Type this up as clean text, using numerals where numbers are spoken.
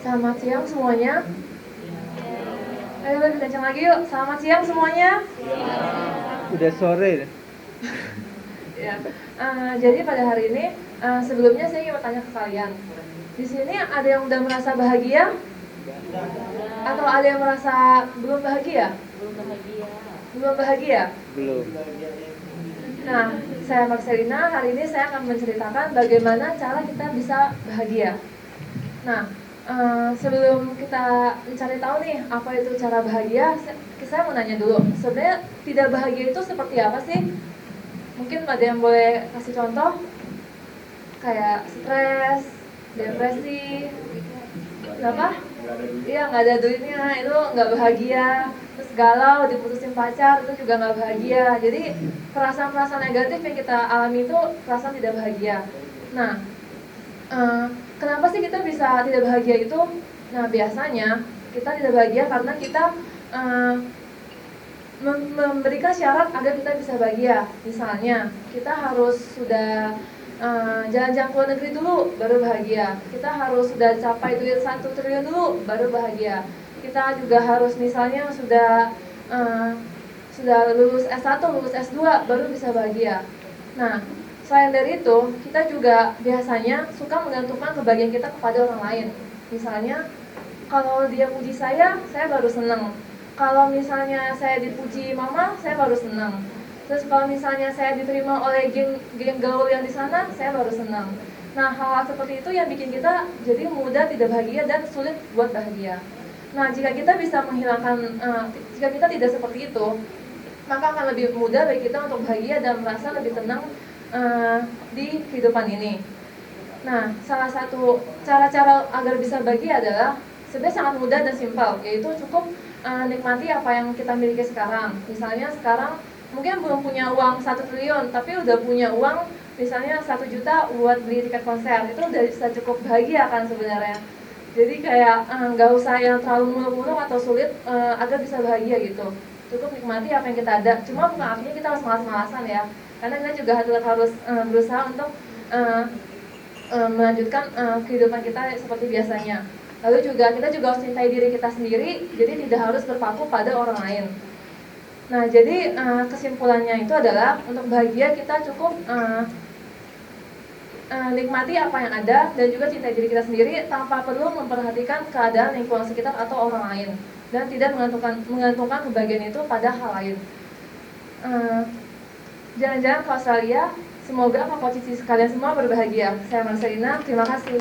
Selamat siang semuanya. Ayo lebih kencang lagi yuk. Selamat siang semuanya. Udah sore. Ya. Jadi pada hari ini sebelumnya saya ingin bertanya ke kalian. Di sini ada yang udah merasa bahagia? Atau ada yang merasa belum bahagia? Belum bahagia? Belum. Nah, saya Marcelina. Hari ini saya akan menceritakan bagaimana cara kita bisa bahagia. Nah, sebelum kita mencari tahu nih apa itu cara bahagia, saya mau nanya dulu. Sebenarnya tidak bahagia itu seperti apa sih? Mungkin ada yang boleh kasih contoh? Kayak stres, depresi, kenapa? Iya, nggak ada duitnya, itu nggak bahagia. Terus galau, diputusin pacar, itu juga nggak bahagia. Jadi perasaan-perasaan negatif yang kita alami itu perasaan tidak bahagia. Nah, kenapa sih kita bisa tidak bahagia itu? Nah, biasanya kita tidak bahagia karena kita memberikan syarat agar kita bisa bahagia. Misalnya, kita harus sudah jalan-jalan ke luar negeri dulu, baru bahagia. Kita harus sudah capai duit 1 triliun dulu, baru bahagia. Kita juga harus misalnya sudah lulus S1, lulus S2, baru bisa bahagia. Nah, selain dari itu, kita juga biasanya suka menggantungkan kebahagiaan kita kepada orang lain. Misalnya, kalau dia puji saya baru senang. Kalau misalnya saya dipuji mama, saya baru senang. Terus kalau misalnya saya diterima oleh geng gaul yang di sana, saya baru senang. Nah, hal-hal seperti itu yang bikin kita jadi mudah tidak bahagia dan sulit buat bahagia. Nah, jika kita bisa menghilangkan, jika kita tidak seperti itu, maka akan lebih mudah bagi kita untuk bahagia dan merasa lebih tenang di kehidupan ini. Nah, salah satu cara-cara agar bisa bahagia adalah sebenarnya sangat mudah dan simpel, yaitu cukup nikmati apa yang kita miliki sekarang. Misalnya sekarang mungkin belum punya uang 1 triliun, tapi udah punya uang misalnya 1 juta buat beli tiket konser, itu udah bisa cukup bahagia kan sebenarnya. Jadi kayak nggak usah yang terlalu muluk-muluk atau sulit agar bisa bahagia gitu. Cukup nikmati apa yang kita ada. Cuma bukan artinya kita harus malas-malasan ya, karena kita juga harus berusaha untuk melanjutkan kehidupan kita seperti biasanya. Lalu kita juga harus cintai diri kita sendiri, jadi tidak harus berpaku pada orang lain. Nah, jadi kesimpulannya itu adalah untuk bahagia kita cukup nikmati apa yang ada dan juga cintai diri kita sendiri tanpa perlu memperhatikan keadaan lingkungan sekitar atau orang lain, dan tidak menggantungkan kebahagiaan itu pada hal lain. Jalan-jalan ke Australia. Semoga posisi kalian semua berbahagia. Saya Marcelina, terima kasih.